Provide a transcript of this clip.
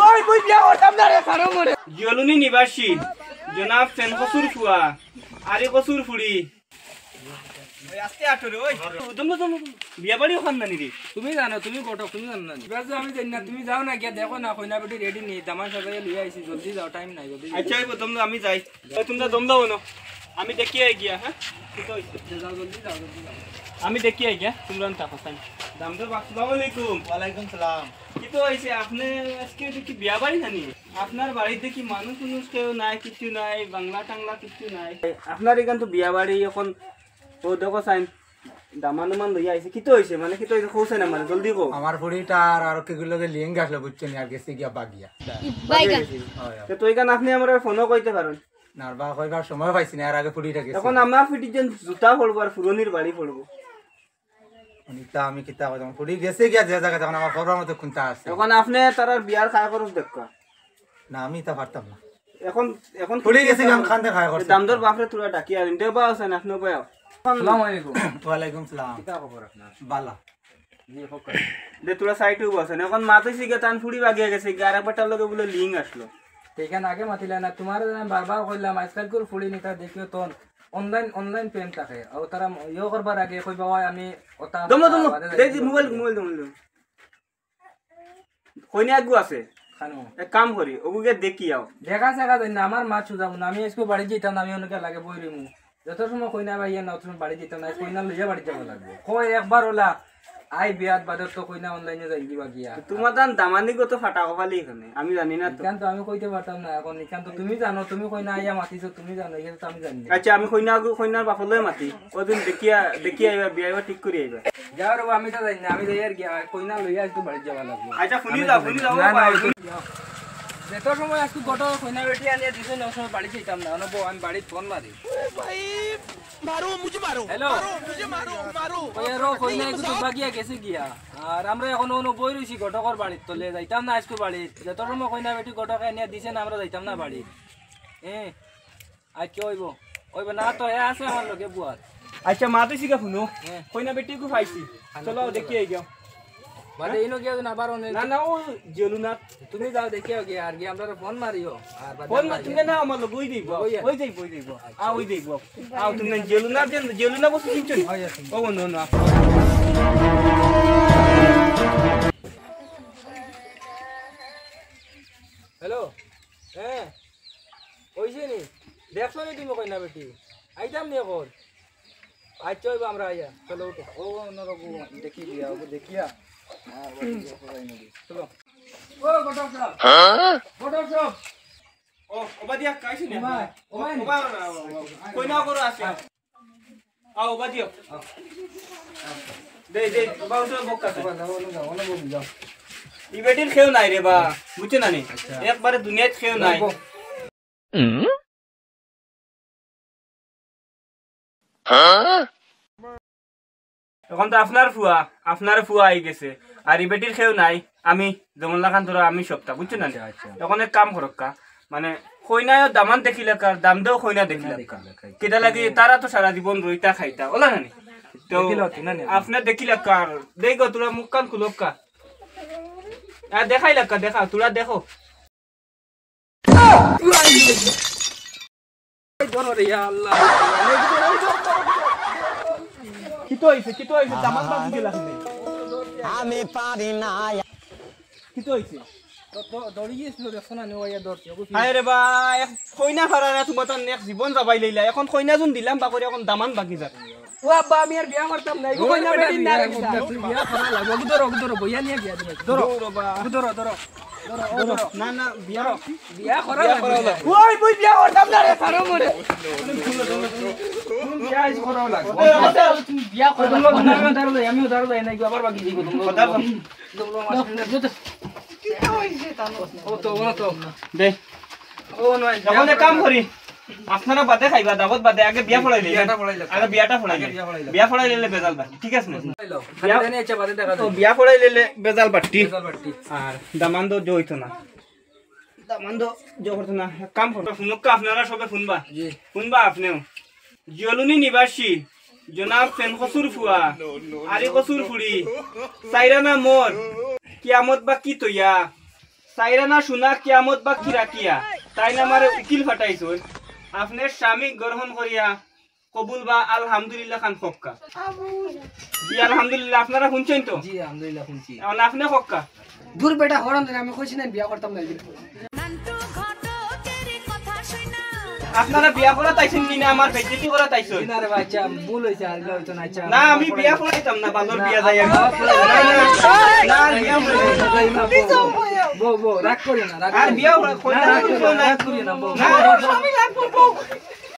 ওই বুই বিয়া করতাম না রে সারো মরে জিওলুনি নিবাসী জনাব ফেন কসুর ফুয়া আরে কসুর ফুড়ি ওই আস্তে আটো রে ওই দম বিয়া বাড়ি ওখান না রে তুমি জানো তুমি কত তুমি জানো না এবার যে আমি জানি না তুমি যাও না গিয়া দেখো না কইনা বেটি রেডি নেই দামান সাজাই লই আইছি জলদি যাও টাইম নাই জলদি আচ্ছা দম আমি যাই তোমরা দম দাও না আমি দেখি আই গিয়া হ্যাঁ যাও জলদি যাও আমি দেখি আই গিয়া তোমরা থাকো সাইন দামদার আসসালামু আলাইকুম ওয়ালাইকুম সালাম কি তো হইছে আপনি আজকে কি বিয়া বাড়ি জানি আপনার বাড়িতে কি মানুষ কেউ নাই কিছু নাই বাংলা টাংলা কিছু নাই আপনার এখান তো বিয়া বাড়ি এখন ও দেখো সাইন দামান লইয়া আইছে কি তো হইছে মানে কি তো হইছে কইছে না মানে জলদি কো আমার ফুড়িটা আর কেগুলোকে লিঙ্ক আসলো বুঝছেন আর গেছে গিয়া বাগিয়া তো তো এখান আপনি আমার ফোনও কইতে পারেন নারবা কইবার সময় পাইছি না আর আগে ফুড়িটা গেছে এখন আমার ফিটি যেন জুতা পড়বো আর ফুরনির বাড়ি পড়বো অনিতা আমি কিতা কইতাম ফুড়ি গেছে গিয়া যে জায়গা তখন আমার খবরের মতো খুনতা আছে এখন আপনি তার বিয়ার খায় খরচ দেখা না আমি তা পারতাম না এখন এখন ফুড়ি গেছে গিয়া খানতে খায় করছে দামদর বাপরে তোরা ডাকি আর ইন্টার বা আছেন আপনি পাও আসসালামু আলাইকুম ওয়ালাইকুম সালাম কিতা খবর আপনার বালা জি হোক দে তোরা সাইটে বসেন এখন মাথায় গিয়ে টান ফুড়ি বাগিয়ে গেছে গারা পাটার লগে বলে লিঙ্ক আসলো এখানে আগে মাতিলে না তোমার বারবার কইলাম আজকাল করে ফুড়ি নিতা দেখিও তো অনলাইন পেমেন্ট থাকে আর তারা ইয়ে করবার আগে কইবা হয় আমি ওটা দম দেই মোবাইল কইনা আগু আছে খানো এক কাম করি ওগুকে দেখি আও দেখা জায়গা দেন না আমার মা চুদাম না আমি আজকে বাড়ি যেতাম না আমি অনেকে লাগে বই রিমু যত সময় কইনা ভাইয়া না তুমি বাড়ি যেতাম না কইনা লইয়া বাড়ি যাব লাগবে কই একবার ওলা আই বিয়াত বাদে তো কইনা অনলাইনে যাই দিবা গিয়া তোমার দান দামানি কত ফাটা কপালি এখানে আমি জানি না তো কেন তো আমি কইতে পারতাম না এখন এখান তো তুমি জানো তুমি কইনা আইয়া মাতিছো তুমি জানো এটা তো আমি জানি না আচ্ছা আমি কইনার বাপলৈ মাতি ওদিন দেখি আইবা বিয়া ঠিক করে আইবা যাও রে আমি তো জানি না আমি যাই আর গিয়া কইনা লইয়া আজকে বাড়ি যাব লাগবে আচ্ছা শুনি যাও যত সময় আজকে গটো কইনা বেটি আনিয়া দিছো না সময় বাড়ি যেতাম না অনব আমি বাড়ি ফোন মারি भाई मारो मुझे मारो হ্যালো मुझे मारो मारो ওয়ারো কইনা একটু বাগিয়া গেছে গিয়া আর আমরা এখন অনু বই রইছি গটকর বাড়ির তলে যাইতাম না আজকে বাড়ি যত সময় কইনা বেটি গটকে আনিয়া দিছে না আমরা যাইতাম না বাড়ি আর কি হইব না তো এ আছে আমার লগে বুয়ার আচ্ছা মাতে শিখা শুনো কইনা বেটি কো পাইছি চলো দেখি আই যাও মানে ইনো গিয়া না বারো না ও জেলুনা তুমি যাও দেখিও গিয়া আর গিয়া আমরা ফোন মারিও আর ফোন তুমি না আমার লগ ওই দেব ওই দেব ওই দেব তুমি জেলুনা বসে কিনছো ও না হ্যালো ওইছে নি দেখছো নি তুমি কইনা বেটি আইতাম নি এখন আচ্ছা হইব আমরা আইয়া চলো উঠো ও নরগু দেখি গিয়া ও দেখিয়া চলো ও গটক সাহেব ও ওবাদিয়া কাইছি না ওবাই কইনা করো আছে ওবাদিয়া দে বাউটো বক্কা ই বেটির খেও নাই রে বা বুঝছ না নি একবারে দুনিয়াত খেও নাই এখন তো আপনার ফুয়া আই গেছে আর ই বেটির খেও নাই আমি জমল্লা খান তোরা আমি সপ্তাহ বুঝছো না এখন এক কাম করক্কা মানে কইনায় দামান দেখিলে কার দাম দেও কইনা দেখিলে কেটা লাগে তারা তো সারা জীবন রইতা খাইতা ওলা নানি তো আপনার দেখিলে কার দেখো তোরা মুখ কান খুলক্কা দেখাই লাগা দেখা তোরা দেখো কি তো হইছে দামান বাকি গেলা আমি পারি না কি তো হইছে দৌড়ি গিয়েছিল দেখছো না নিয়ে দৌড়ছে আরে রে বা কইনা ফারা না তোমার তার নেক্সট জীবন যাবাই লইলা এখন কইনা যোন দিলাম বা করে এখন দামান বাকি যা ও আব্বা আমি আর বিয়া করতাম না এগো কইনা বেটি না তুই বিয়া করা লাগবে ধরো বইয়া নিয়ে বিয়া দিবে ধরো না বিয়া করা লাগবে ওই বই বিয়া করতাম না রে সারো মরে বিয়া ইস করা লাগবে তুমি বিয়া করব না আমিও ধরো না আবার বাকি দিব দে ও নয় এখন কাম করি আপনারা বাদে খাইবা দাবত বাদে আগে বিয়া ফড়াই লই আগে বিয়াটা ফড়াই বিয়া ফড়াই লইলে বেজাল বাটি ঠিক আছে না বিয়া ফড়াই লইলে বেজাল বাটি আর দামান দো জইতো না দামান দো জো করতো না কাম করো শুনকা আপনারা সবে শুনবা আপনিও জিওলুনি নিবাসী জনাব ফেন কসুর ফুয়া আরে কসুর ফুড়ি সাইরানা মোর কিয়ামত বা কি তৈয়া সাইরানা সোনা কিয়ামত বা কিরাকিয়া তাই না আমার উকিল ফাটাইছো আপনার স্বামী গ্রহণ করিয়া কবুল বা আলহামদুলিল্লাহ খান ফক্কা জি আলহামদুলিল্লাহ আপনারা শুনছেন তো জি আলহামদুলিল্লাহ শুনছি এখন আপনি ফক্কা দূর বেটা হরাম জানি আমি কইছি না বিয়া করতাম না আপনারা বিয়া করা তাইছেন কিনা আমার বেজ্জতি করা তাইছেন না রে বাচ্চা ভুল হইছে আর হইতো না আচ্ছা না আমি বিয়া করাইতাম না বালর বিয়া যাই আমি না বিয়া বো বো রাগ করি না রাগ আর বিয়া কইরা রাগ করি না বো না আমি লাগবো